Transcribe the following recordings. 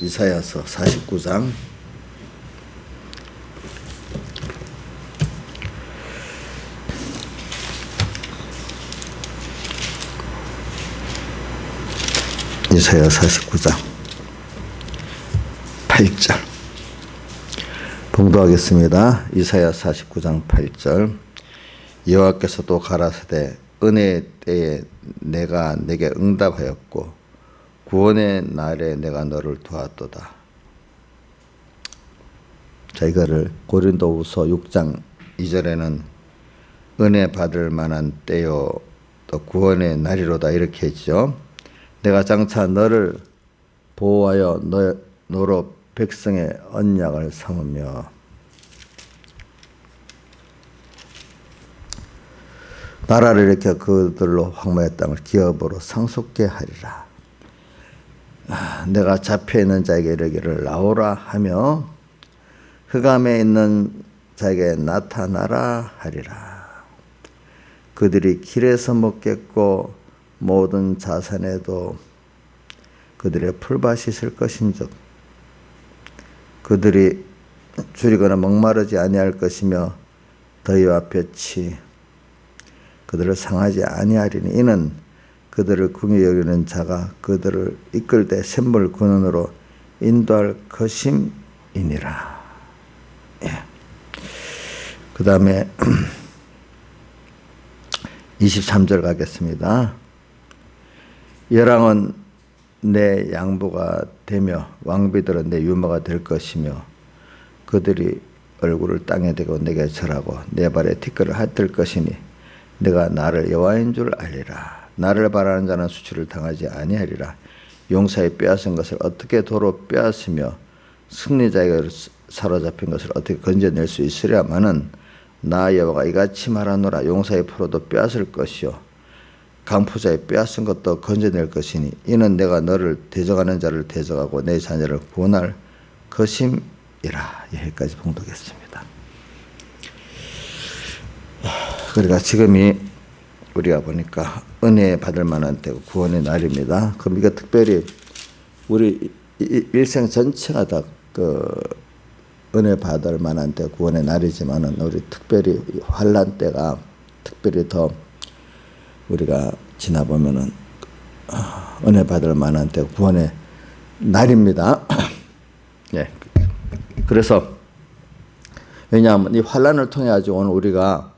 이사야서 49장 이사야 49장 8절 봉독하겠습니다. 이사야 49장 8절 여호와께서 또 가라사대 은혜의 때에 내가 내게 응답하였고 구원의 날에 내가 너를 도왔도다. 자, 이거를 고린도후서 6장 2절에는 은혜 받을 만한 때요 또 구원의 날이로다 이렇게 했죠. 내가 장차 너를 보호하여 너로 백성의 언약을 삼으며 나라를 일으켜 그들로 황무의 땅을 기업으로 상속케 하리라. 내가 잡혀있는 자에게 이르기를 나오라 하며 흑암에 있는 자에게 나타나라 하리라. 그들이 길에서 먹겠고 모든 자산에도 그들의 풀밭이 있을 것인즉 그들이 줄이거나 목마르지 아니할 것이며 더위와 볕이 그들을 상하지 아니하리니 이는 그들을 긍휼히 여기는 자가 그들을 이끌 때 샘물 근원으로 인도할 것임이니라. 예. 그 다음에 23절 가겠습니다. 열왕은 내 양부가 되며 왕비들은 내 유모가 될 것이며 그들이 얼굴을 땅에 대고 내게 절하고 내 발에 티끌을 핥을 것이니 내가 나를 여호와인 줄 알리라. 나를 바라는 자는 수치를 당하지 아니하리라. 용사의 빼앗은 것을 어떻게 도로 빼앗으며 승리자에게 사로잡힌 것을 어떻게 건져낼 수 있으랴마는 나 여호와가 이같이 말하노라. 용사의 포로도 빼앗을 것이요 강포자의 빼앗은 것도 건져낼 것이니 이는 내가 너를 대적하는 자를 대적하고 내 자녀를 구원할 것임이라. 여기까지 봉독했습니다. 그러니까 지금이 우리가 보니까 은혜 받을 만한 때고 구원의 날입니다. 그럼 이거 특별히 우리 일생 전체가 다 은혜 받을 만한 때 구원의 날이지만은 우리 특별히 환난 때가 특별히 더 우리가 지나보면은 은혜 받을 만한 때 구원의 날입니다. 예. 그래서 왜냐하면 이 환난을 통해 가지고 오늘 우리가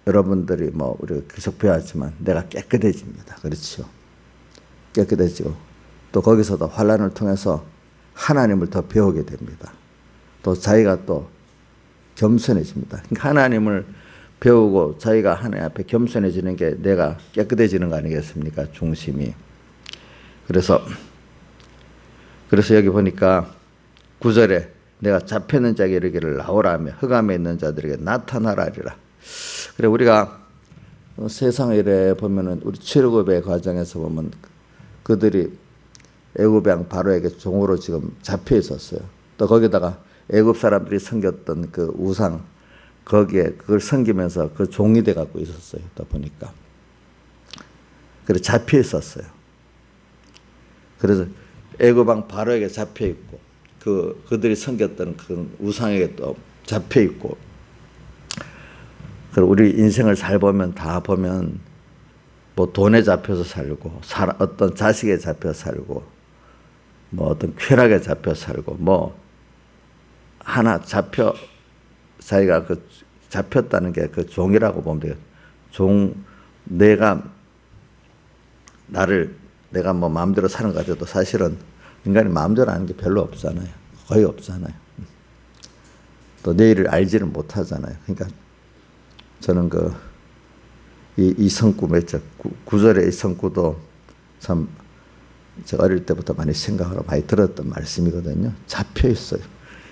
여러분들이 우리가 계속 배웠지만 내가 깨끗해집니다. 그렇죠? 깨끗해지고 또 거기서도 환난을 통해서 하나님을 더 배우게 됩니다. 또 자기가 또 겸손해집니다. 그러니까 하나님을 배우고 자기가 하나님 앞에 겸손해지는 게 내가 깨끗해지는 거 아니겠습니까? 중심이. 그래서 여기 보니까 9절에 내가 잡혀있는 자에게 이르기를 나오라 하며 흑암에 있는 자들에게 나타나라리라. 그래 우리가 세상에 이래 보면은 우리 출애굽의 과정에서 보면 그들이 애굽 왕 바로에게 종으로 지금 잡혀 있었어요. 또 거기다가 애굽 사람들이 섬겼던 그 우상 거기에 그걸 섬기면서 그 종이 돼 갖고 있었어요. 또 보니까 그래 잡혀 있었어요. 그래서 애굽 왕 바로에게 잡혀 있고 그들이 섬겼던 그 우상에게 또 잡혀 있고. 우리 인생을 살보면 다 보면 돈에 잡혀서 살고 어떤 자식에 잡혀 살고 어떤 쾌락에 잡혀 살고 하나 자기가 잡혔다는 게 그 종이라고 보면 돼요. 내가 마음대로 사는 것 같아도 사실은 인간이 마음대로 하는 게 별로 없잖아요. 거의 없잖아요. 또 내일을 알지를 못하잖아요. 그러니까 저는 이 성구 맺죠. 9절의 이 성구도 참 제가 어릴 때부터 많이 생각하고 많이 들었던 말씀이거든요. 잡혀 있어요.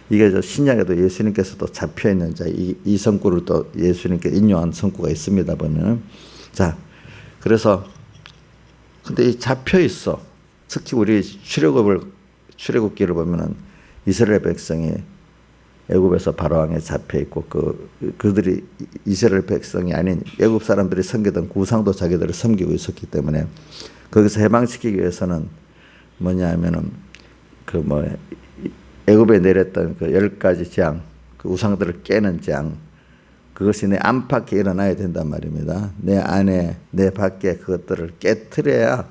이게 신약에도 예수님께서도 잡혀 있는 자, 이 성구를 또 예수님께 인용한 성구가 있습니다. 보면은 자, 그래서 근데 이 잡혀 있어. 특히 우리 출애굽기를 보면은 이스라엘 백성이 애굽에서 바로왕에 잡혀 있고 그들이 이스라엘 백성이 아닌 애굽 사람들이 섬기던 우상도 자기들을 섬기고 있었기 때문에 거기서 해방시키기 위해서는 뭐냐 하면은 그 뭐 애굽에 내렸던 그 10가지 재앙, 그 우상들을 깨는 재앙, 그것이 내 안팎에 일어나야 된단 말입니다. 내 안에 내 밖에 그것들을 깨트려야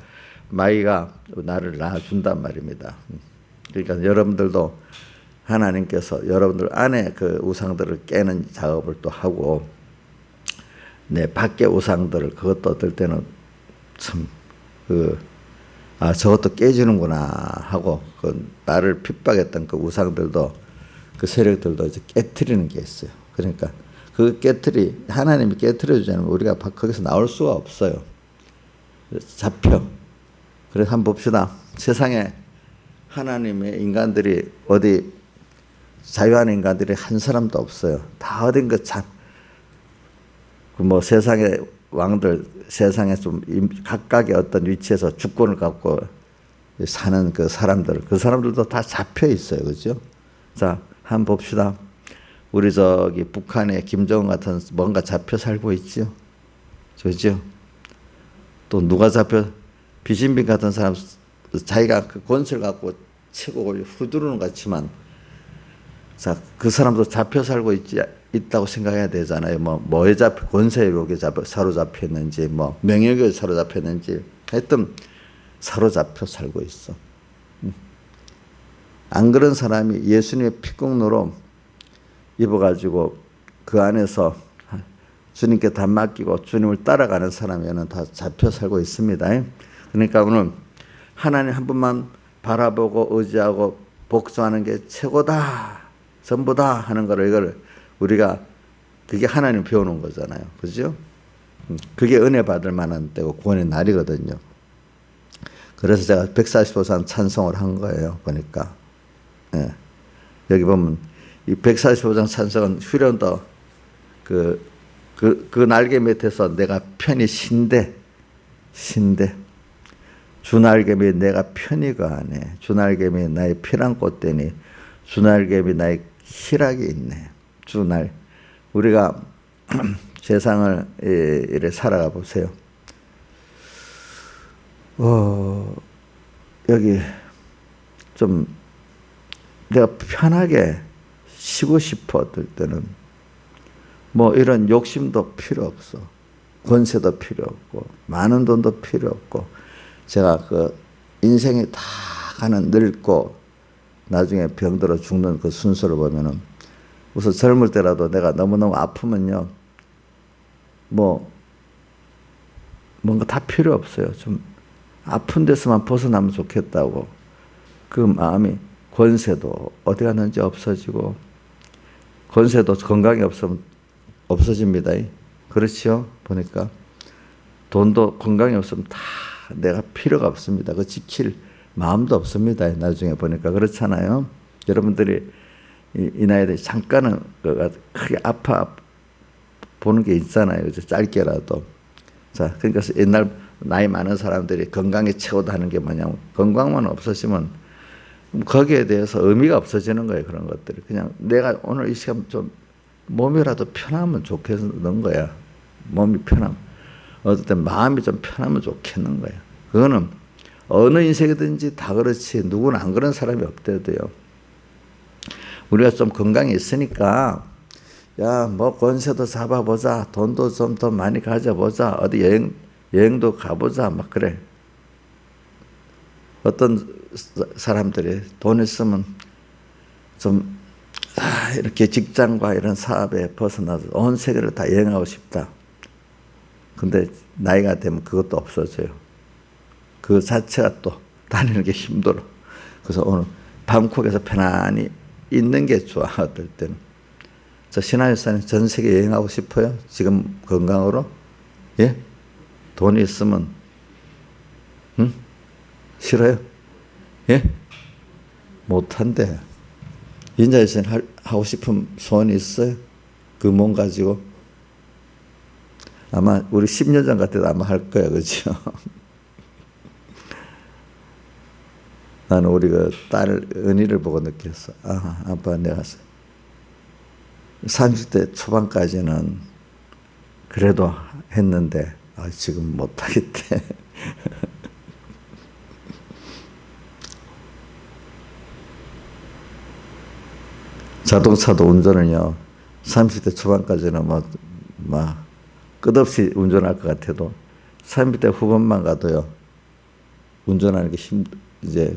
마귀가 나를 낳아준단 말입니다. 그러니까 여러분들도 하나님께서 여러분들 안에 그 우상들을 깨는 작업을 또 하고 내 밖의 우상들을 그것도 어떨 때는 참 저것도 깨지는구나 하고 그 나를 핍박했던 그 우상들도 그 세력들도 이제 깨트리는 게 있어요. 그러니까 그 하나님이 깨트려 주지 않으면 우리가 거기서 나올 수가 없어요. 잡혀. 그래서 한번 봅시다. 세상에 하나님의 인간들이 어디 자유하는 인간들이 한 사람도 없어요. 다 어딘가 뭐 세상의 왕들, 세상에 좀 각각의 어떤 위치에서 주권을 갖고 사는 그 사람들도 다 잡혀 있어요. 그죠? 자, 한번 봅시다. 우리 저기 북한의 김정은 같은 뭔가 잡혀 살고 있죠. 그죠? 또 누가 잡혀, 비신빈 같은 사람, 자기가 그 권세를 갖고 치고 후두르는 것 같지만, 자, 그 사람도 잡혀 살고 있다고 생각해야 되잖아요. 뭐에 권세에 사로잡혔는지, 뭐, 명예교에 사로잡혔는지, 하여튼 사로잡혀 살고 있어. 안 그런 사람이 예수님의 피국노로 입어가지고 그 안에서 주님께 다 맡기고 주님을 따라가는 사람에는 다 잡혀 살고 있습니다. 그러니까 오늘 하나님 한 분만 바라보고 의지하고 복종하는 게 최고다, 전부다 하는 거를 이걸 우리가 그게 하나님 배우는 거잖아요. 그죠? 그게 은혜 받을 만한 때고 구원의 날이거든요. 그래서 제가 145장 찬송을 한 거예요. 보니까. 예. 여기 보면 이 145장 찬송은 후련도 그 날개 밑에서 내가 편히 쉰대. 주 날개 밑 내가 편히 거하네. 주 날개 밑 나의 피란 꽃되니 주 날개 밑 나의 희락이 있네. 우리가 세상을 이래 살아가 보세요. 여기 좀 내가 편하게 쉬고 싶어 어떨 때는 뭐 이런 욕심도 필요 없어. 권세도 필요 없고 많은 돈도 필요 없고 제가 그 인생이 다 가는 늙고 나중에 병들어 죽는 그 순서를 보면은 우선 젊을 때라도 내가 너무너무 아프면요 뭐 뭔가 다 필요 없어요. 좀 아픈 데서만 벗어나면 좋겠다고 그 마음이 권세도 어디 갔는지 없어지고 권세도 건강이 없으면 없어집니다. 그렇지요? 보니까 돈도 건강이 없으면 다 내가 필요가 없습니다. 그 지킬 마음도 없습니다. 나중에 보니까 그렇잖아요. 여러분들이 이 나이에 잠깐은 크게 아파 보는 게 있잖아요. 짧게라도. 자, 그러니까 옛날 나이 많은 사람들이 건강이 최고다 하는 게 뭐냐면 건강만 없어지면 거기에 대해서 의미가 없어지는 거예요. 그런 것들이. 그냥 내가 오늘 이 시간 좀 몸이라도 편하면 좋겠는 거야. 몸이 편하면. 어떨 땐 마음이 좀 편하면 좋겠는 거야. 그거는 어느 인생이든지 다 그렇지 누구는 안 그런 사람이 없대도요. 우리가 좀 건강이 있으니까 야, 뭐 권세도 잡아보자. 돈도 좀 더 많이 가져보자. 어디 여행도 가보자. 막 그래. 어떤 사람들이 돈 있으면 좀 이렇게 직장과 이런 사업에 벗어나서 온 세계를 다 여행하고 싶다. 근데 나이가 되면 그것도 없어져요. 그 자체가 또 다니는 게 힘들어. 그래서 오늘 방콕에서 편안히 있는 게 좋아. 어떨 때는. 저 신하유사님 전 세계 여행하고 싶어요? 지금 건강으로? 예? 돈이 있으면 응? 싫어요? 예? 못한대. 인자유사님 하고 싶은 소원이 있어요? 그 몸 가지고? 아마 우리 10년 전 같아도 아마 할 거야. 그렇죠? 나는 우리 그 딸 은희를 보고 느꼈어. 아빠 내가 30대 초반까지는 그래도 했는데 지금 못하겠대. 자동차도 운전은요, 30대 초반까지는 막 끝없이 운전할 것 같아도 30대 후반만 가도요, 운전하는 게 이제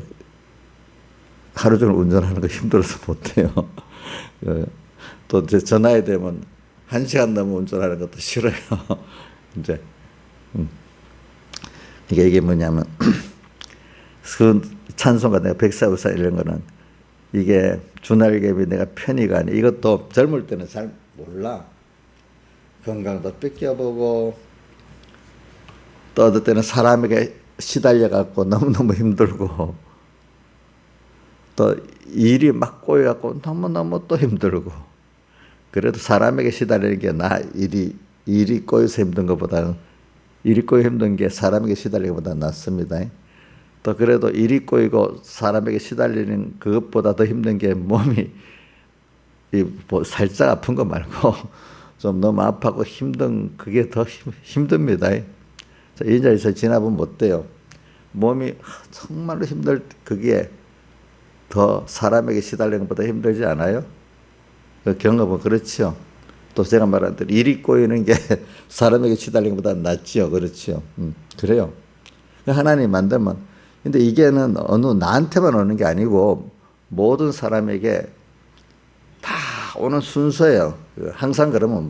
하루 종일 운전하는 거 힘들어서 못해요. 또 이제 저 나이 되면 1시간 넘어 운전하는 것도 싫어요. 이제 이게 뭐냐면 그 찬송가 내가 백사부사 이런 거는 이게 주날개비 내가 편의가 아니, 이것도 젊을 때는 잘 몰라. 건강도 뺏겨보고 또 어떨 때는 사람에게 시달려 갖고 너무너무 힘들고 또 일이 막 꼬여갖고 너무너무 또 힘들고, 그래도 사람에게 시달리는 게 일이 꼬여서 힘든 것보다는, 일이 꼬여 힘든 게 사람에게 시달리는 것보다 낫습니다. 또 그래도 일이 꼬이고 사람에게 시달리는 그것보다 더 힘든 게 몸이 살짝 아픈 거 말고 좀 너무 아파고 힘든 그게 더 힘듭니다. 이 자리에서 지나보면 못 돼요. 몸이 정말로 힘들 그게 더 사람에게 시달리는 것보다 힘들지 않아요? 그 경험은 그렇죠. 또 제가 말한 대로 일이 꼬이는 게 사람에게 시달리는 것보다 낫지요. 그렇죠. 그래요. 하나님 만들면, 근데 이게는 어느 나한테만 오는 게 아니고 모든 사람에게 다 오는 순서예요. 항상 그러면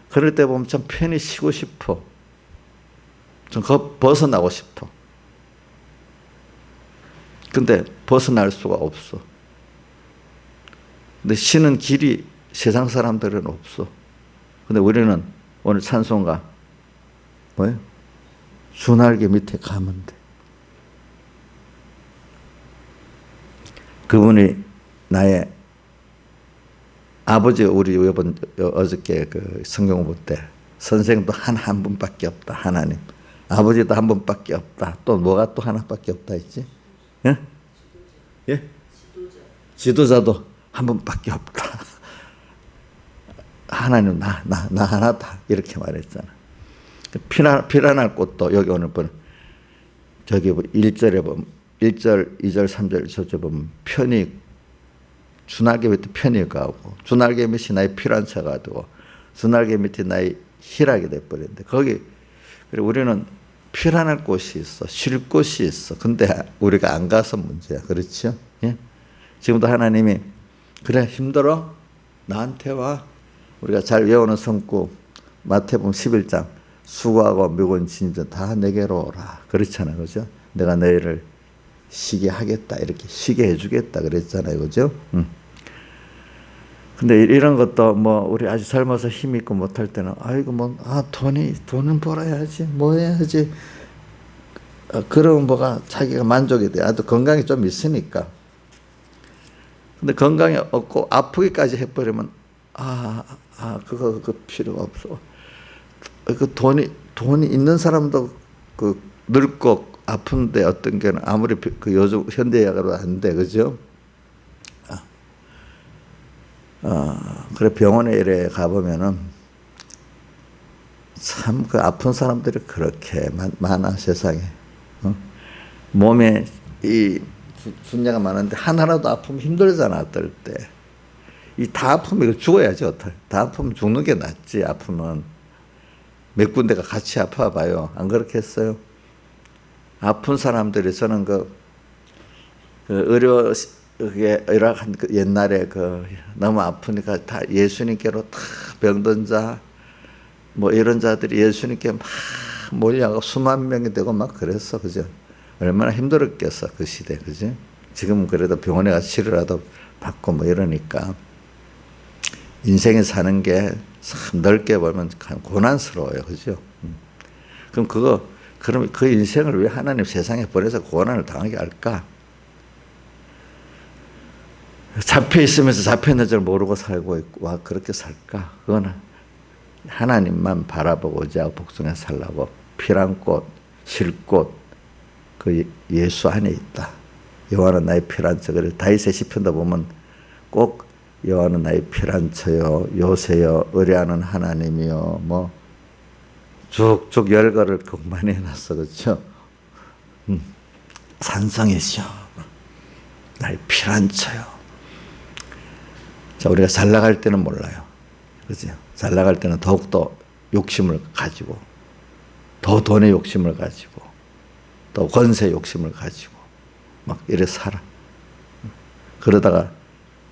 그럴 때 보면 좀 편히 쉬고 싶어. 좀 벗어나고 싶어. 근데 벗어날 수가 없어. 근데 쉬는 길이 세상 사람들은 없어. 근데 우리는 오늘 찬송가 뭐예요? 주날개 밑에 가면 돼. 그분이 나의 아버지. 우리 어저께 그 성경 볼 때 선생도 한 분밖에 없다. 하나님. 아버지도 한 분밖에 없다. 또 뭐가 또 하나밖에 없다 했지? 예? 예? 지도자도 한 분밖에 없다. 하나님 나 하나다. 이렇게 말했잖아. 피란할 곳도 여기 오늘 보면 저기 1절에 보면 1절, 2절, 3절 저쪽 보면 편히 주날개 밑에 편히 가고 주날개 밑이 나의 피란처가 되고 주날개 밑이 나의 희락이 돼버렸는데 거기 우리는 피란할 곳이 있어. 쉴 곳이 있어. 근데 우리가 안 가서 문제야. 그렇죠? 예? 지금도 하나님이 그래 힘들어? 나한테 와. 우리가 잘 외우는 성구 마태복음 11장 수고하고 무거운 짐진 다 내게로 오라. 그렇잖아요. 그죠? 내가 너희를 쉬게 하겠다. 이렇게 쉬게 해주겠다. 그랬잖아요. 그죠? 근데 이런 것도 우리 아직 젊어서 힘 있고 못할 때는 아이고 돈은 벌어야지 뭐 해야지. 그러면 뭐가 자기가 만족이 돼. 또 건강이 좀 있으니까. 근데 건강이 없고 아프기까지 해버리면 그거 필요가 없어. 그 돈이 있는 사람도 그 늙고 아픈데 어떤 게는 아무리 그 요즘 현대의학으로 안 돼. 그죠? 그래 병원에 이래 가보면은 참 그 아픈 사람들이 그렇게 많아 세상에. 몸에 이 분야가 많은데 하나라도 아프면 힘들잖아. 어떨 때. 다 아프면 이거 죽어야지 어떡해. 다 아프면 죽는 게 낫지. 아프면 몇 군데가 같이 아파봐요. 안 그렇겠어요? 아픈 사람들이 저는 의료 그게 옛날에 너무 아프니까 다 예수님께로 다 병든 자 이런 자들이 예수님께 막 몰려가고 수만 명이 되고 막 그랬어. 그죠? 얼마나 힘들었겠어 그 시대. 그죠? 지금은 그래도 병원에 가서 치료라도 받고 이러니까 인생에 사는 게 참 넓게 보면 고난스러워요. 그죠? 그럼 그 인생을 왜 하나님 세상에 보내서 고난을 당하게 할까? 잡혀 있으면서 잡혀 있는 줄 모르고 살고 있고 그렇게 살까? 그거는 하나님만 바라보고 의지하고 복종해 살라고 피란 곳, 쉴 곳, 그 예수 안에 있다. 여호와는 나의 피란처. 그래 다윗의 시편도 보면 꼭 여호와는 나의 피란처요, 요새요, 의뢰하는 하나님이요, 쭉쭉 열거를 많이 해놨어. 그렇죠? 산성이시여 나의 피란처요. 자, 우리가 잘 나갈 때는 몰라요. 그죠? 잘 나갈 때는 더욱더 욕심을 가지고, 더 돈의 욕심을 가지고, 또 권세 욕심을 가지고, 막 이래 살아. 그러다가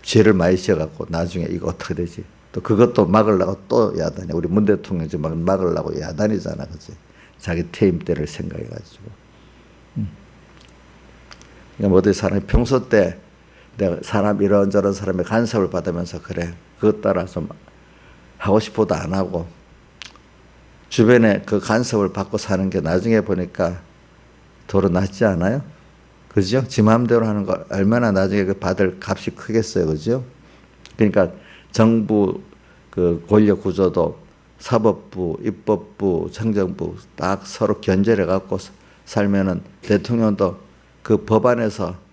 죄를 많이 지어갖고 나중에 이거 어떻게 되지? 또 그것도 막으려고 또 야단이, 우리 문 대통령 지금 막으려고 야단이잖아. 그지? 자기 퇴임 때를 생각해가지고. 그러니까 어디 사람이 평소 때 내가 사람 이런저런 사람의 간섭을 받으면서 그래, 그것 따라서 하고 싶어도 안 하고 주변에 그 간섭을 받고 사는 게 나중에 보니까 도로 낫지 않아요? 그죠? 지 마음대로 하는 거 얼마나 나중에 그 받을 값이 크겠어요. 그죠? 그러니까 정부 그 권력 구조도 사법부, 입법부, 행정부 딱 서로 견제를 갖고 살면은 대통령도 그 법안에서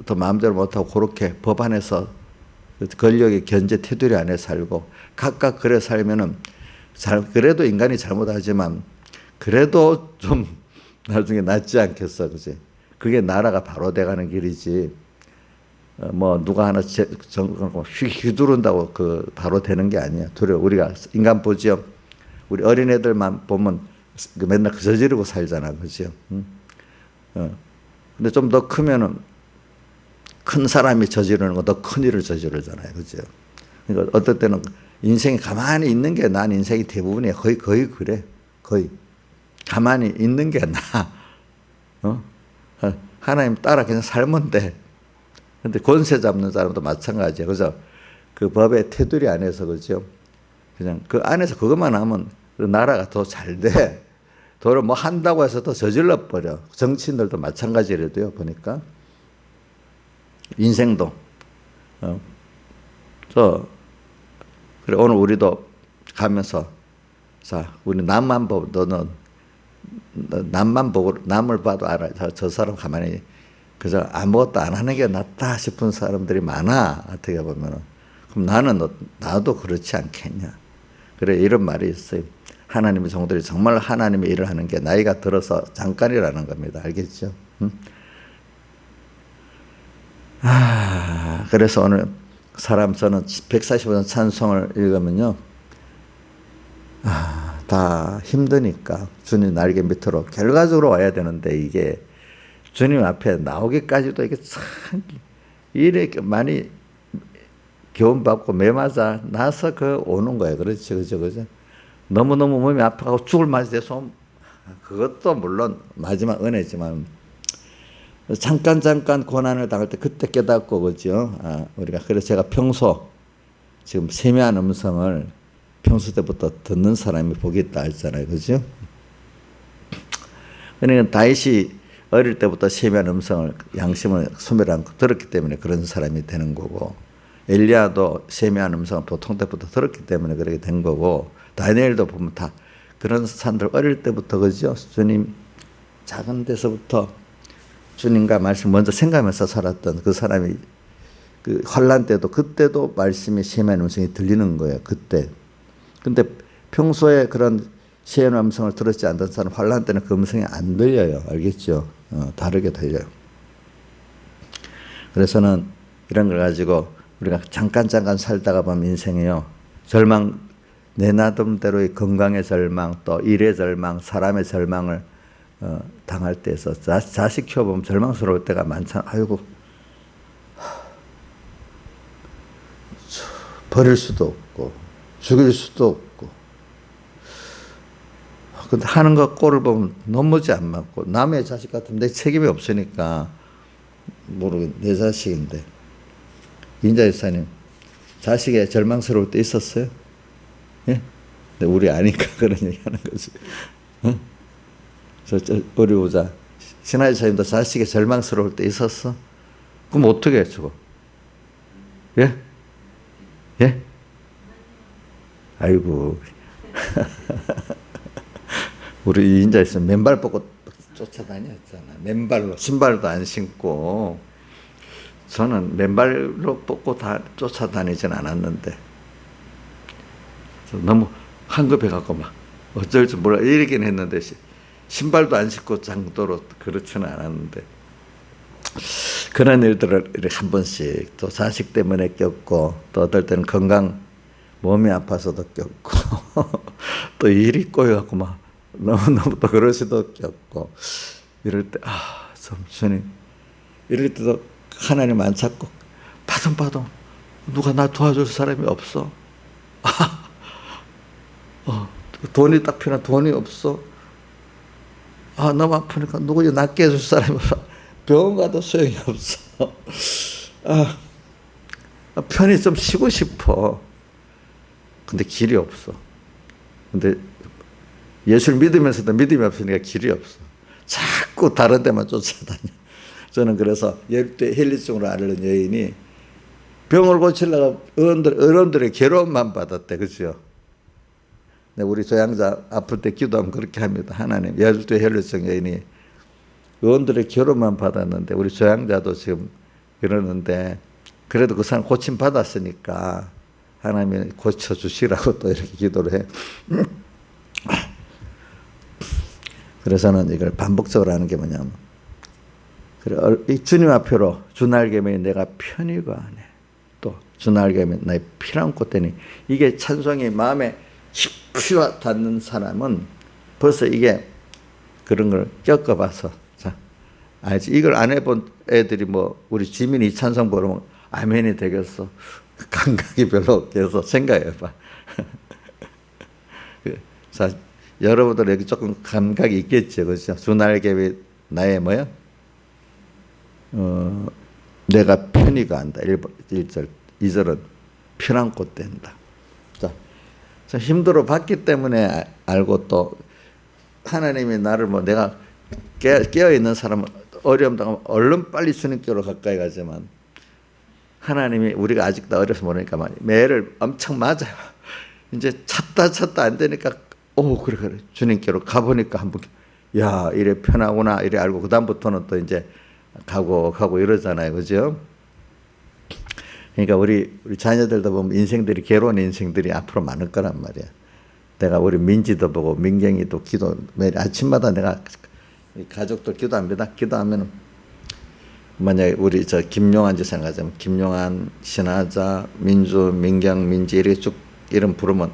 또 마음대로 못하고 그렇게 법안에서 권력의 견제 테두리 안에 살고 각각 그래 살면은 그래도 인간이 잘못하지만 그래도 좀 나중에 낫지 않겠어. 그지? 그게 나라가 바로 돼가는 길이지. 뭐 누가 하나 휘두른다고 그 바로 되는 게 아니야. 우리가 인간 보지요. 우리 어린애들만 보면 맨날 저지르고 살잖아. 그죠? 근데 좀 더 크면은 큰 사람이 저지르는 거 더 큰 일을 저지르잖아요. 그죠? 그러니까 어떨 때는 인생이 가만히 있는 게 난 인생이 대부분이야. 거의 그래. 거의. 가만히 있는 게 나. 하나님 따라 그냥 살면 돼. 근데 권세 잡는 사람도 마찬가지야. 그래서 그 법의 테두리 안에서, 그죠? 그냥 그 안에서 그것만 하면 그 나라가 더 잘 돼. 도로 뭐 한다고 해서 더 저질러 버려. 정치인들도 마찬가지라도요, 보니까. 인생도. 그래, 오늘 우리도 가면서, 자, 우리 남만 보고, 너는 남만 보고, 남을 봐도 알아. 저 사람 가만히, 그저 아무것도 안 하는 게 낫다 싶은 사람들이 많아. 어떻게 보면은. 그럼 나도 그렇지 않겠냐. 그래, 이런 말이 있어요. 하나님의 종들이 정말 하나님의 일을 하는 게 나이가 들어서 잠깐이라는 겁니다. 알겠죠? 그래서 오늘 저는 145년 찬송을 읽으면요. 다 힘드니까 주님 날개 밑으로 결과적으로 와야 되는데 이게 주님 앞에 나오기까지도 이게 참 이렇게 많이 교훈받고 매맞아 나서 오는 거예요. 그렇죠. 그죠. 너무너무 몸이 아파가고 죽을 맛이 돼서 그것도 물론 마지막 은혜지만 잠깐 고난을 당할 때 그때 깨닫고, 그죠? 우리가 그래서 제가 지금 세미한 음성을 평소 때부터 듣는 사람이 복이 있다 했잖아요. 그죠? 그러니까 다윗이 어릴 때부터 세미한 음성을 양심을 소멸하고 들었기 때문에 그런 사람이 되는 거고, 엘리야도 세미한 음성을 보통 때부터 들었기 때문에 그렇게 된 거고, 다니엘도 보면 다 그런 사람들 어릴 때부터, 그죠? 주님 작은 데서부터 주님과 말씀 먼저 생각하면서 살았던 그 사람이 그 환란 때도 그때도 말씀이 세미한 음성이 들리는 거예요. 그때. 근데 평소에 그런 세미한 음성을 들었지 않던 사람 환란 때는 그 음성이 안 들려요. 알겠죠? 다르게 들려요. 그래서는 이런 걸 가지고 우리가 잠깐 살다가 보면 인생이요. 절망, 내 나름대로의 건강의 절망, 또 일의 절망, 사람의 절망을 당할 때에서 자식 키워보면 절망스러울 때가 많잖아. 아이고, 버릴 수도 없고 죽일 수도 없고, 근데 하는 거 꼴을 보면 너무지 안 맞고, 남의 자식 같으면 내 책임이 없으니까 모르겠, 내 자식인데. 인자 이사님, 자식의 절망스러울 때 있었어요? 예? 근데 우리 아니까 그런 얘기 하는 거지. 응? 우리 보자. 신하이 사님도 자식의 절망스러울 때 있었어? 그럼 어떻게 해, 저거? 예? 예? 아이고. 우리 인자 있으면 맨발 뻗고 쫓아다녔잖아. 맨발로. 신발도 안 신고. 저는 맨발로 뻗고 쫓아다니진 않았는데. 너무 한급해갖고 막 어쩔 줄 몰라 이러긴 했는데 신발도 안 신고 장도로 그렇지는 않았는데, 그런 일들을 이렇게 한 번씩 또 자식 때문에 겪고 또 어떨 때는 몸이 아파서도 겪고 또 일이 꼬여갖고 막 너무너무 또 그럴 수도 겪고 이럴 때 참 주님 이럴 때도 하나님 안 찾고 바둥바둥 누가 나 도와줄 사람이 없어. 돈이 딱 필요한 돈이 없어. 너무 아프니까 누구 낫게 해줄 사람이 없어. 병원 가도 소용이 없어. 편히 좀 쉬고 싶어. 근데 길이 없어. 근데 예수를 믿으면서도 믿음이 없으니까 길이 없어. 자꾸 다른 데만 쫓아다녀. 저는 그래서 열대 헬리증으로 앓는 여인이 병을 고치려고 어른들의 괴로움만 받았대. 그죠? 우리 조양자 아플 때 기도하면 그렇게 합니다. 하나님, 열대 헬리증 여인이 의원들의 괴로움만 받았는데 우리 조양자도 지금 그러는데 그래도 그 사람 고침 받았으니까 하나님이 고쳐주시라고 또 이렇게 기도를 해. 그래서는 이걸 반복적으로 하는 게 뭐냐면 이 주님 앞으로 주날개면 내가 편히 가네. 또 주날개면 나의 피랑 꽃되니 이게 찬송이 마음에 깊이 와 닿는 사람은 벌써 이게 그런 걸 겪어봐서 자 알지. 이걸 안 해본 애들이 뭐 우리 지민이 이 찬송 보면 아멘이 되겠어. 감각이 별로 없겠어. 생각해봐. 자 여러분들 여기 조금 감각이 있겠죠. 그렇죠? 주날개면 나의 뭐야? 내가 편히 간다. 1절, 2절은 편한 꽃 된다. 자, 힘들어 봤기 때문에 알고 또 하나님이 나를 내가 깨어있는 사람은 어려움 당하면 얼른 빨리 주님께로 가까이 가지만 하나님이 우리가 아직도 어려서 모르니까 매를 엄청 맞아요. 이제 찾다 안 되니까 그래 주님께로 가보니까 한번 야 이래 편하구나 이래 알고 그 다음부터는 또 이제 가고 이러잖아요. 그죠? 그러니까 우리 자녀들도 보면 인생들이 괴로운 인생들이 앞으로 많을 거란 말이야. 내가 우리 민지도 보고 민경이도 기도 매일 아침마다 내가 가족들 기도합니다. 기도하면 만약에 우리 김용환 지 생각하자면 김용환, 신하자, 민주, 민경, 민지 이렇게 쭉 이름 부르면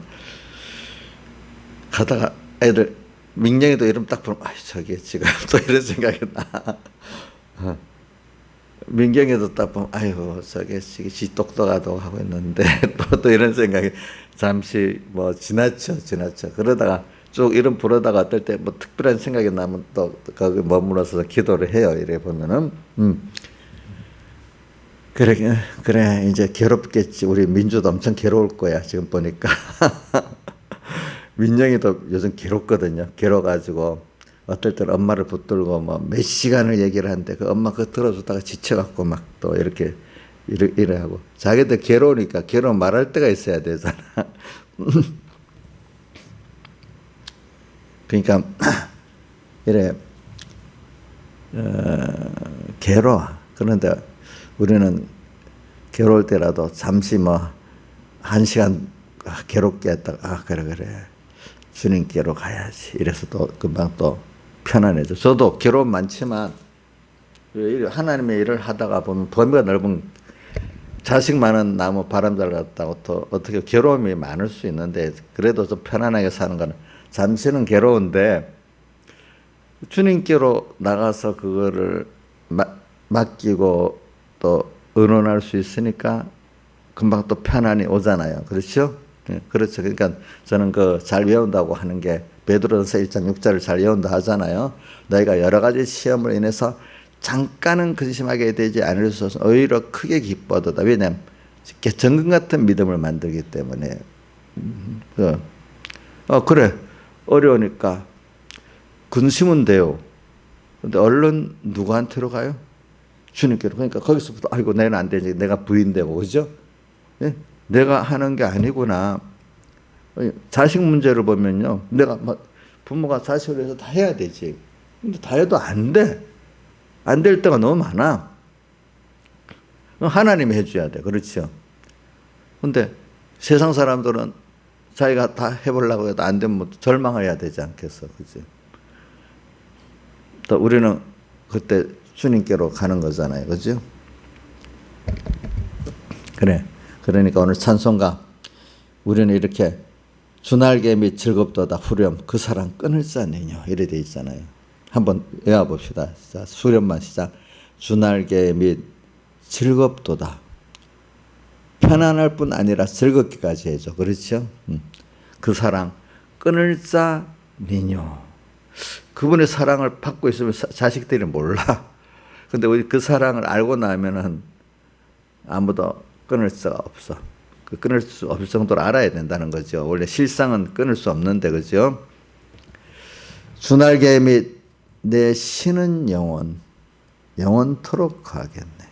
가다가 애들 민경이도 이름 딱 부르면 저기 지금 또 이런 생각이 나. 민경이도 딱 보면 아이고 저게 지 똑똑하다고 하고 있는데 또 이런 생각이 잠시 지나쳐 그러다가 쭉 이름 부르다가 어떨 때 특별한 생각이 나면 또 거기 머물러서 기도를 해요. 이래 보면은 그래 이제 괴롭겠지. 우리 민주도 엄청 괴로울 거야 지금 보니까. 민영이도 요즘 괴롭거든요. 괴로워가지고 어떨 때는 엄마를 붙들고 몇 시간을 얘기를 하는데 그 엄마 그거 들어주다가 지쳐갖고 막 또 이렇게 이래 하고 자기들 괴로우니까 괴로워 말할 때가 있어야 되잖아. 그러니까 이래 괴로워. 그런데 우리는 괴로울 때라도 잠시 1시간 괴롭게 했다가 그래 주님께로 가야지. 이래서 또 금방 또 편안해져. 저도 괴로움 많지만 하나님의 일을 하다가 보면 범위가 넓은 자식 많은 나무 바람 잘 갔다고 또 어떻게 괴로움이 많을 수 있는데 그래도 좀 편안하게 사는 거는 잠시는 괴로운데 주님께로 나가서 그거를 맡기고 또 의논할 수 있으니까 금방 또 편안히 오잖아요. 그렇죠? 그렇죠. 그러니까 저는 잘 외운다고 하는 게 베드로전서 1장 6절을 잘 외운다 하잖아요. 너희가 여러 가지 시험을 인해서 잠깐은 근심하게 되지 않을 수 없어 오히려 크게 기뻐하도다. 왜냐하면 정금 같은 믿음을 만들기 때문에. 그래 어려우니까 근심은 돼요. 근데 얼른 누구한테로 가요? 주님께로. 그러니까 거기서부터 아이고 내는 안 되지. 내가 부인되고 그죠? 예? 내가 하는 게 아니구나. 자식 문제를 보면요. 내가 부모가 자식을 위해서 다 해야 되지. 근데 다 해도 안 돼. 안 될 때가 너무 많아. 하나님이 해줘야 돼. 그렇죠? 근데 세상 사람들은 자기가 다 해보려고 해도 안 되면 절망해야 되지 않겠어. 그치? 또 우리는 그때 주님께로 가는 거잖아요. 그죠? 그래. 그러니까 오늘 찬송가 우리는 이렇게 주날개 및 즐겁도다 후렴 그 사랑 끊을 자니요 이래 돼 있잖아요. 한번 외워봅시다. 자, 수렴만 시작. 주날개 및 즐겁도다. 편안할 뿐 아니라 즐겁기까지 해줘. 그렇죠? 그 사랑 끊을 자니요. 그분의 사랑을 받고 있으면 자식들이 몰라. 근데 우리 그 사랑을 알고 나면은 아무도 끊을 수가 없어. 끊을 수 없을 정도로 알아야 된다는 거죠. 원래 실상은 끊을 수 없는데, 그죠? 주날개 및 내 쉬는 영원토록 가겠네.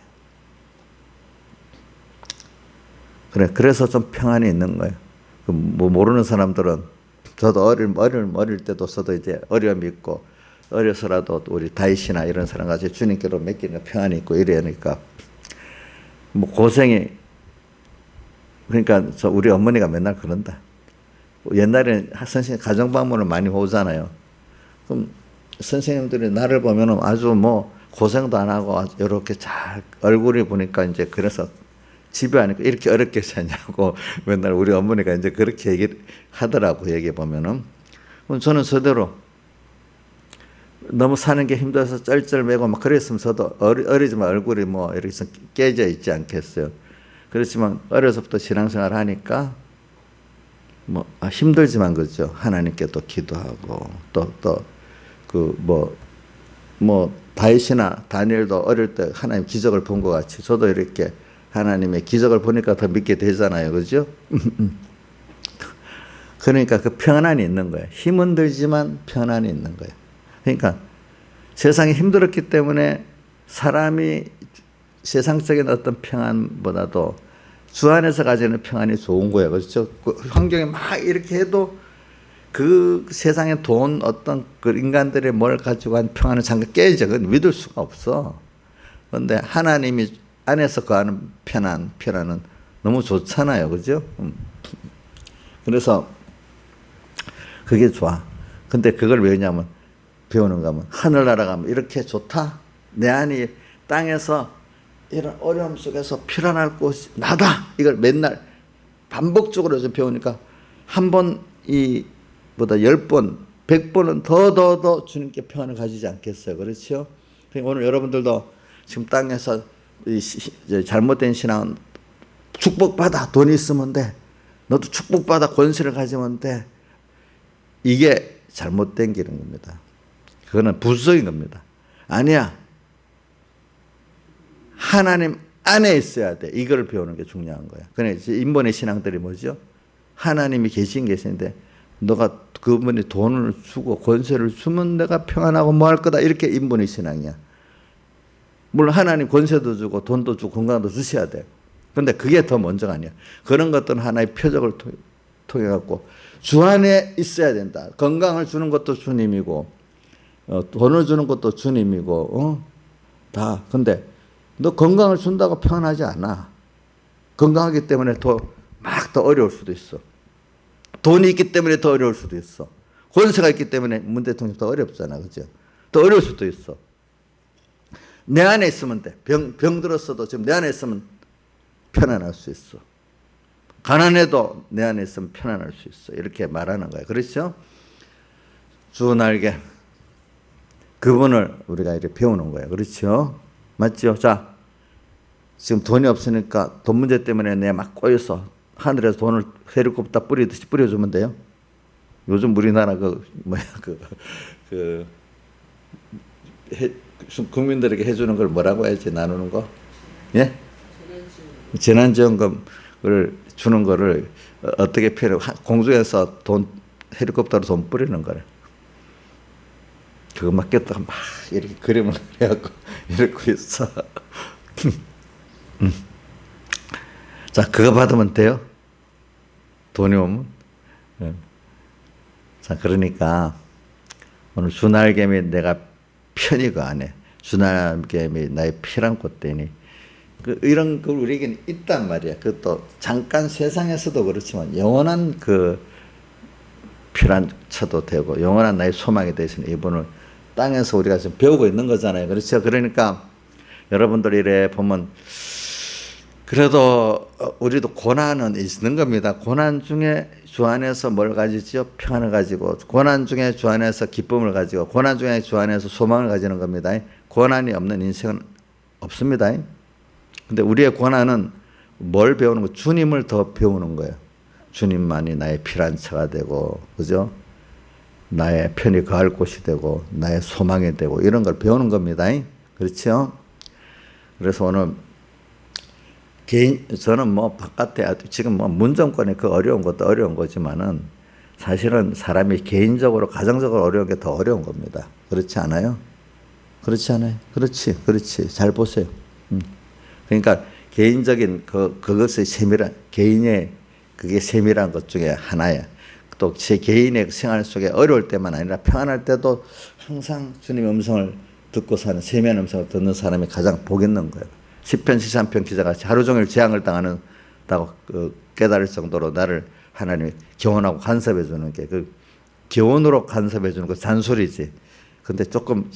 그래, 그래서 좀 평안이 있는 거예요. 뭐 모르는 사람들은 저도 어릴 때도 저도 이제 어려움이 있고 어려서라도 우리 다윗이나 이런 사람 같이 주님께로 맡기는 평안이 있고 이러니까 뭐 고생이 그러니까 우리 어머니가 맨날 그런다. 옛날에는 선생님 가정 방문을 많이 오잖아요. 그럼 선생님들이 나를 보면은 아주 뭐 고생도 안 하고 이렇게 잘 얼굴이 보니까 이제 그래서 집에 아니까 이렇게 어렵게 사냐고 맨날 우리 어머니가 이제 그렇게 얘기를 하더라고. 얘기해 보면은 저는 저대로 너무 사는 게 힘들어서 쩔쩔매고 막 그랬으면 저도 어리지만 얼굴이 뭐 이렇게 깨져 있지 않겠어요. 그렇지만 어려서부터 신앙생활 하니까 뭐 힘들지만 그죠. 하나님께 또 기도하고 또 그 뭐 다윗이나 다니엘도 어릴 때 하나님 기적을 본 것 같이 저도 이렇게 하나님의 기적을 보니까 더 믿게 되잖아요. 그죠? 그러니까 그 평안이 있는 거예요. 힘은 들지만 평안이 있는 거예요. 그러니까 세상이 힘들었기 때문에 사람이 세상적인 어떤 평안보다도 주 안에서 가지는 평안이 좋은 거예요. 그렇죠? 그 환경이 막 이렇게 해도 그 세상에 돈 어떤 그 인간들의 뭘 가지고 한 평안은 잠깐 깨져. 그건 믿을 수가 없어. 그런데 하나님이 안에서 거하는 평안은 너무 좋잖아요. 그죠? 그래서 그게 좋아. 근데 그걸 왜냐면 배우는가 하면 하늘나라 가면 이렇게 좋다. 내 안이 땅에서 이런 어려움 속에서 피란할 곳이 나다. 이걸 맨날 반복적으로 좀 배우니까 한 번 이 보다 10번, 100번은 더 주님께 평안을 가지지 않겠어요. 그렇죠? 그러니까 오늘 여러분들도 지금 땅에서 잘못된 신앙은 축복받아 돈이 있으면 돼. 너도 축복받아 권세를 가지면 돼. 이게 잘못된 길인 겁니다. 그거는 부수적인 겁니다. 아니야. 하나님 안에 있어야 돼. 이걸 배우는 게 중요한 거야. 그러니까 인본의 신앙들이 뭐죠? 하나님이 계신데 너가 그분이 돈을 주고 권세를 주면 내가 평안하고 뭐 할 거다. 이렇게 인본의 신앙이야. 물론 하나님 권세도 주고 돈도 주고 건강도 주셔야 돼. 그런데 그게 더 먼저가 아니야. 그런 것들은 하나의 표적을 통해 갖고 주 안에 있어야 된다. 건강을 주는 것도 주님이고 돈을 주는 것도 주님이고 다. 근데 너 건강을 준다고 평안하지 않아. 건강하기 때문에 더 어려울 수도 있어. 돈이 있기 때문에 더 어려울 수도 있어. 권세가 있기 때문에 문 대통령 더 어렵잖아. 그죠? 더 어려울 수도 있어. 내 안에 있으면 돼. 병 들었어도 지금 내 안에 있으면 편안할 수 있어. 가난해도 내 안에 있으면 편안할 수 있어. 이렇게 말하는 거야. 그렇죠? 주 날개. 그분을 우리가 이렇게 배우는 거예요. 그렇죠? 맞죠? 자, 지금 돈이 없으니까 돈 문제 때문에 내 막 꼬여서 하늘에서 돈을 헬리콥터 뿌리듯이 뿌려주면 돼요. 요즘 우리나라 국민들에게 해주는 걸 뭐라고 해야지 나누는 거? 예? 재난지원금을 주는 거를 어떻게 표현해? 공중에서 헬리콥터로 돈 뿌리는 거래. 그거 맡겼다가 막 이렇게 그림을 해갖고 이러고 있어. 자, 그거 받으면 돼요? 돈이 오면? 자, 그러니까 오늘 주날개 및 내가 편히 그 안에 주날개 및 나의 피란 꽃대니 이런 걸 우리에게는 있단 말이야. 그것도 잠깐 세상에서도 그렇지만 영원한 그 피란 쳐도 되고 영원한 나의 소망이 되시는 이분을 땅에서 우리가 지금 배우고 있는 거잖아요. 그렇죠? 그러니까 여러분들이 이래 보면 그래도 우리도 고난은 있는 겁니다. 고난 중에 주 안에서 뭘 가지죠? 평안을 가지고, 고난 중에 주 안에서 기쁨을 가지고, 고난 중에 주 안에서 소망을 가지는 겁니다. 고난이 없는 인생은 없습니다. 근데 우리의 고난은 뭘 배우는 거? 주님을 더 배우는 거예요. 주님만이 나의 피난처가 되고, 그죠? 나의 편히 거할 곳이 되고, 나의 소망이 되고, 이런 걸 배우는 겁니다. 그렇죠? 그래서 오늘 저는 뭐 바깥에 지금 뭐 문정권에 그 어려운 것도 어려운 거지만은 사실은 사람이 개인적으로 가정적으로 어려운 게 더 어려운 겁니다. 그렇지 않아요? 그렇지 않아요? 그렇지. 잘 보세요. 그러니까 개인적인 그것의 세밀한 개인의 그게 세밀한 것 중에 하나야. 또 제 개인의 생활 속에 어려울 때만 아니라 평안할 때도 항상 주님의 음성을 듣고 사는 세미한 음성을 듣는 사람이 가장 복 있는 거예요. 시편 13편 기자같이 하루 종일 재앙을 당하는다고 깨달을 정도로 나를 하나님이 교훈하고 간섭해 주는 게 그 교훈으로 간섭해 주는 거 잔소리지. 근데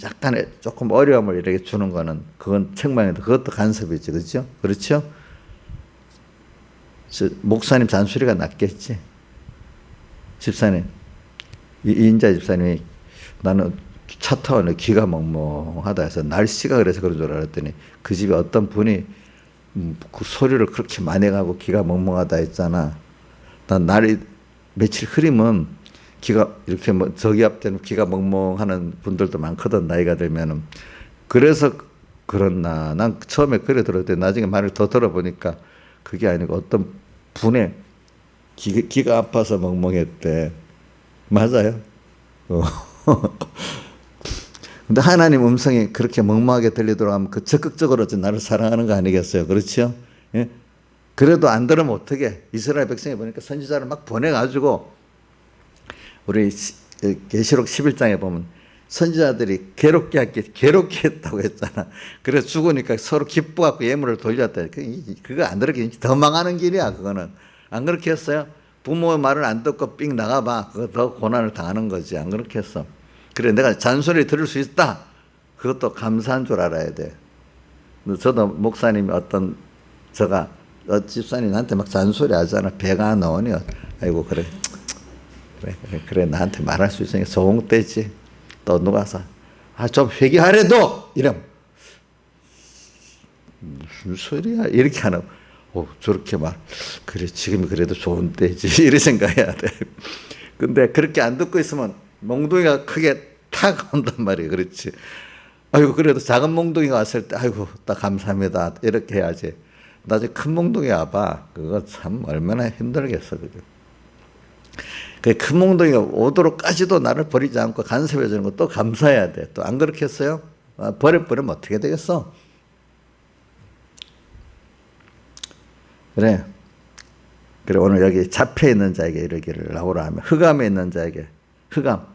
약간의 조금 어려움을 이렇게 주는 거는 그건 책망인데 그것도 간섭이지. 그렇죠? 그렇죠? 목사님 잔소리가 낫겠지. 집사님, 이인자 집사님이 나는 차 타고 귀가 멍멍하다 해서 날씨가 그래서 그런 줄 알았더니 그 집에 어떤 분이 그 소리를 그렇게 많이 가고 귀가 멍멍하다 했잖아. 난 날이 며칠 흐리면 귀가 이렇게 뭐 저기 앞에는 귀가 멍멍하는 분들도 많거든. 나이가 들면은. 그래서 그렇나. 난 처음에 그래 들었더니 나중에 말을 더 들어보니까 그게 아니고 어떤 분의 귀가 아파서 멍멍했대. 맞아요. 근데 하나님 음성이 그렇게 멍멍하게 들리도록 하면 그 적극적으로 나를 사랑하는 거 아니겠어요? 그렇죠? 예? 그래도 안 들으면 어떻게? 이스라엘 백성이 보니까 선지자를 막 보내가지고 우리 계시록 11장에 보면 선지자들이 괴롭게 했다고 했잖아. 그래서 죽으니까 서로 기뻐갖고 예물을 돌렸다. 그거 안 그렇게 더 망하는 길이야. 그거는 안 그렇게 했어요? 부모의 말을 안 듣고 삥 나가봐. 그거 더 고난을 당하는 거지. 안 그렇게 했어. 그래 내가 잔소리 들을 수 있다. 그것도 감사한 줄 알아야 돼. 저도 목사님이 집사님 나한테 막 잔소리 하잖아. 배가 나오니 아이고 그래 나한테 말할 수 있으니까 좋은 때지. 또 누가서 좀 회개하래도 이러면 무슨 소리야 이렇게 하는. 저렇게 그래 지금 그래도 좋은 때지 이렇게 생각해야 돼. 근데 그렇게 안 듣고 있으면 몽둥이가 크게 탁 온단 말이에요. 그렇지. 아이고 그래도 작은 몽둥이가 왔을 때 아이고 딱 감사합니다 이렇게 해야지. 나중에 큰 몽둥이 와봐. 그거 참 얼마나 힘들겠어. 그죠? 큰 몽둥이가 오도록까지도 나를 버리지 않고 간섭해 주는 거 또 감사해야 돼. 또 안 그렇게 했어요? 버려버리면 어떻게 되겠어? 그래 오늘 여기 잡혀 있는 자에게 이르기를 나오라 하면 흑암에 있는 자에게 흑암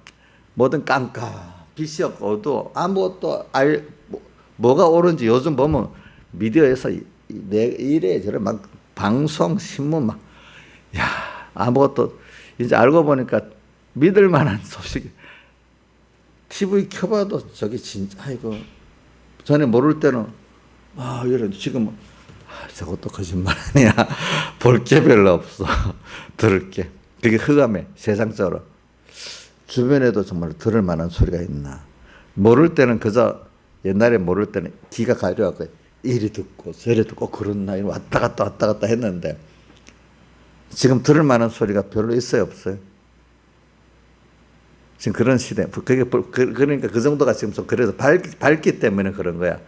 뭐든 깜깜 빛이 없고 어두워 아무것도 뭐가 옳은지 요즘 보면 미디어에서 이래저래 막 방송 신문 아무것도 이제 알고 보니까 믿을 만한 소식이 TV 켜봐도 저기 진짜 아이고 전에 모를 때는 이런 지금 저것도 거짓말 아니야. 볼 게 별로 없어. 들을 게. 그게 흑암에 세상적으로. 주변에도 정말 들을 만한 소리가 있나. 모를 때는 옛날에 모를 때는 귀가 가려갖고 이리 듣고 저리 듣고 그렇나 왔다 갔다 했는데 지금 들을 만한 소리가 별로 있어요 없어요? 지금 그런 시대. 그러니까 그 정도가 지금 좀 그래도 밝기 때문에 그런 거야.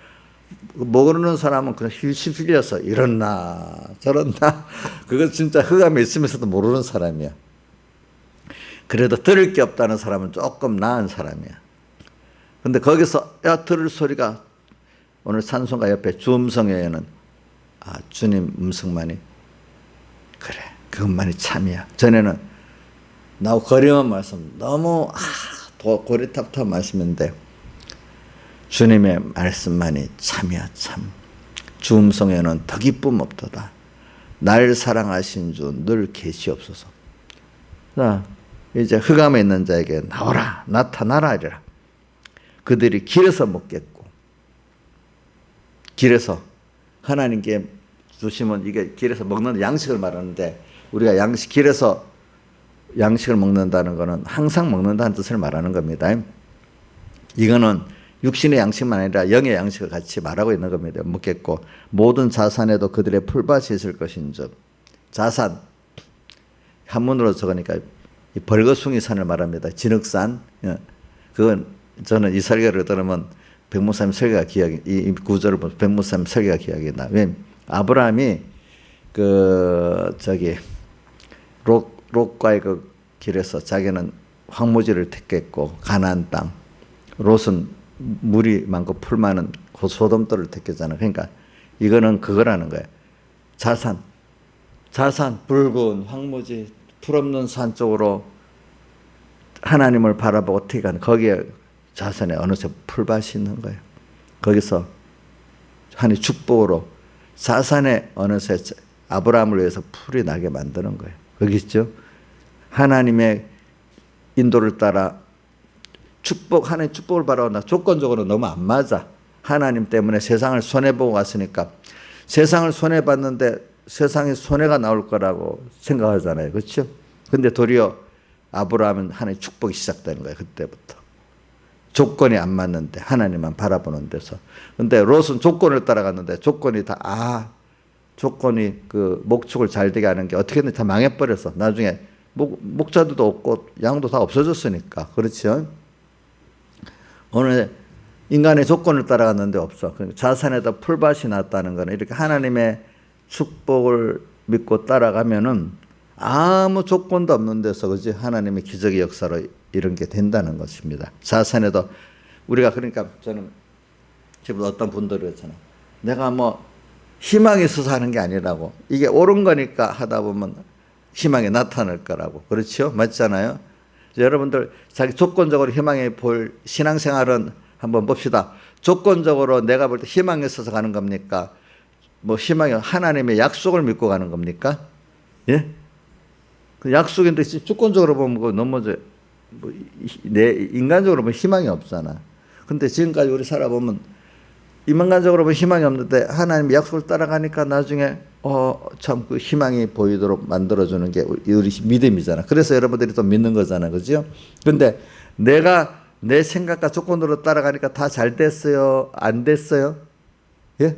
모르는 사람은 그냥 휩쓸려서 이렇나 저렇나 그거 진짜 흑암에 있으면서도 모르는 사람이야. 그래도 들을 게 없다는 사람은 조금 나은 사람이야. 근데 거기서 들을 소리가 오늘 찬송가 옆에 주 음성에는 주님 음성만이 그래 그것만이 참이야. 전에는 나하고 거리만 말씀 너무 고리탑탑 말씀인데 주님의 말씀만이 참이야 참. 주 음성에는 더 기쁨 없도다. 날 사랑하신 주 늘 계시옵소서. 자 이제 흑암에 있는 자에게 나오라 나타나라 이래라. 그들이 길에서 먹겠고, 길에서 하나님께 주시면 이게 길에서 먹는 양식을 말하는데, 우리가 길에서 양식을 먹는다는 것은 항상 먹는다는 뜻을 말하는 겁니다. 이거는 육신의 양식만 아니라 영의 양식을 같이 말하고 있는 겁니다. 먹겠고, 모든 자산에도 그들의 풀밭이 있을 것인즉. 자산, 한문으로 적으니까 벌거숭이 산을 말합니다. 진흙산. 그건 저는 이 설교를 들으면 백목사님 설교가 기억이, 이 구절을 보면 백목사님 설교가 기억이 나. 왜? 아브라함이 롯과의 그 길에서 자기는 황무지를 택했고 가나안 땅, 롯은 물이 많고 풀 많은 소돔도를 택했잖아. 그러니까 이거는 그거라는 거예요. 자산, 붉은 황무지, 풀없는 산 쪽으로 하나님을 바라보고 어떻게 가는, 거기에 자산에 어느새 풀밭이 있는 거예요. 거기서 하나님 축복으로 자산에 어느새 아브라함을 위해서 풀이 나게 만드는 거예요. 거기 있죠. 하나님의 인도를 따라 하나님 축복을 바라온다. 조건적으로 너무 안 맞아. 하나님 때문에 세상을 손해보고 갔으니까, 세상을 손해봤는데 세상에 손해가 나올 거라고 생각하잖아요. 그렇죠? 근데 도리어 아브라함은 하나님의 축복이 시작되는 거예요. 그때부터. 조건이 안 맞는데 하나님만 바라보는 데서. 근데 롯은 조건을 따라갔는데 조건이 조건이 그 목축을 잘 되게 하는 게 어떻게든 다 망해버려서 나중에 목자들도 없고 양도 다 없어졌으니까. 그렇죠? 오늘 인간의 조건을 따라갔는데 없어. 자산에다 풀밭이 났다는 거는 이렇게 하나님의 축복을 믿고 따라가면은 아무 조건도 없는 데서, 그지? 하나님의 기적의 역사로 이런 게 된다는 것입니다. 자산에도 우리가, 그러니까 저는 지금 어떤 분들이 그렇잖아. 내가 뭐 희망이 있어서 하는 게 아니라고. 이게 옳은 거니까 하다 보면 희망이 나타날 거라고. 그렇죠? 맞잖아요? 여러분들 자기 조건적으로 희망이 보일 신앙생활은 한번 봅시다. 조건적으로 내가 볼 때 희망이 있어서 가는 겁니까? 뭐 희망이 하나님의 약속을 믿고 가는 겁니까? 예? 그 약속인데 조건적으로 보면 너무 내 인간적으로 보면 희망이 없잖아. 근데 지금까지 우리 살아보면 인간적으로 보면 희망이 없는데 하나님의 약속을 따라가니까 나중에 참 그 희망이 보이도록 만들어주는 게 우리 믿음이잖아. 그래서 여러분들이 또 믿는 거잖아. 그죠? 근데 내가 내 생각과 조건으로 따라가니까 다 잘 됐어요? 안 됐어요? 예?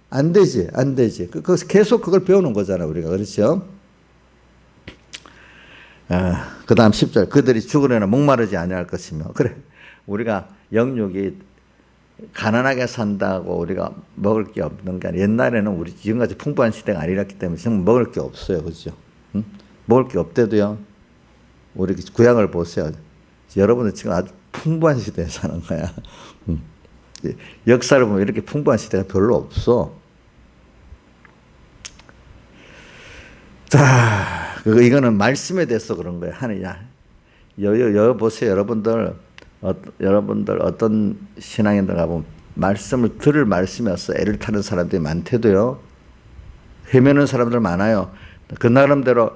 안 되지. 안 되지. 계속 그걸 배우는 거잖아. 우리가. 그렇죠? 그 다음 10절. 그들이 죽으려나 목마르지 아니할 것이며. 그래. 우리가 영육이 가난하게 산다고 우리가 먹을 게 없는 게 아니라, 옛날에는 우리 지금까지 풍부한 시대가 아니었기 때문에 지금 먹을 게 없어요. 그죠? 응? 먹을 게 없대도요. 우리 구약을 보세요. 여러분들 지금 아주 풍부한 시대에 사는 거야. 응. 역사를 보면 이렇게 풍부한 시대가 별로 없어. 자, 이거는 말씀에 대해서 그런 거예요. 하느냐. 보세요. 여러분들 어떤 신앙인들 가보면 말씀을 들을 말씀이어서 애를 타는 사람들이 많대도요. 헤매는 사람들 많아요. 그 나름대로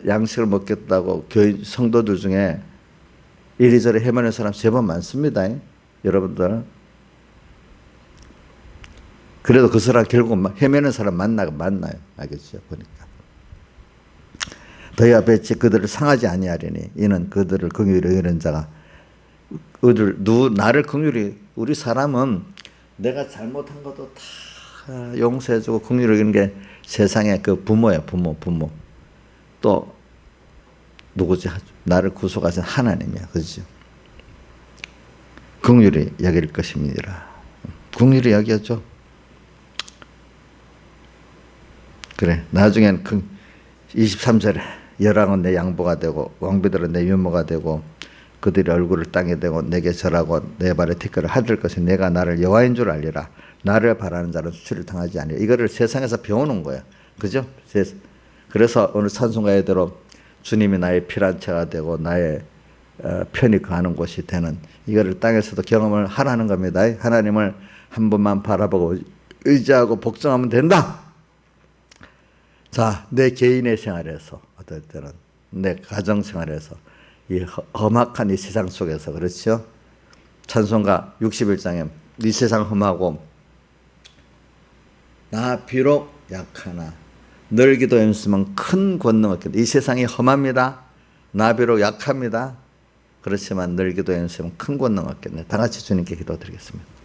양식을 먹겠다고 교인 성도들 중에 이리저리 헤매는 사람 제법 많습니다. 여러분들. 그래도 그 사람 결국 헤매는 사람 만나요. 알겠죠? 보니까. 너희 앞에 그들을 상하지 아니하리니 이는 그들을 긍휼히 여기는 자가 나를 긍휼히. 우리 사람은 내가 잘못한 것도 다 용서해주고 긍휼히 여기는 게 세상의 그 부모예요. 부모. 또 누구지? 나를 구속하신 하나님이야. 그렇죠? 긍휼히 여길 것입니다. 긍휼히 여겨줘. 그래. 나중엔 23절에 열왕은 내 양보가 되고 왕비들은 내 유모가 되고 그들의 얼굴을 땅에 대고 내게 절하고 내 발에 티끌을 하들 것이 내가 나를 여호와인 줄 알리라. 나를 바라는 자는 수치를 당하지 아니하리라. 이거를 세상에서 배우는 거야. 그죠? 그래서 오늘 찬송가에대로 주님이 나의 피난처가 되고 나의 편히 거하는 곳이 되는, 이거를 땅에서도 경험을 하라는 겁니다. 하나님을 한 번만 바라보고 의지하고 복종하면 된다. 자, 내 개인의 생활에서, 어떨 때는 내 가정 생활에서 이 험악한 이 세상 속에서 그렇죠. 찬송가 61장에 이 세상 험하고 나 비록 약하나 늘 기도에 있으면 큰 권능 얻겠다. 이 세상이 험합니다. 나 비록 약합니다. 그렇지만 늘 기도에 있으면 큰 권능 얻겠네. 다 같이 주님께 기도드리겠습니다.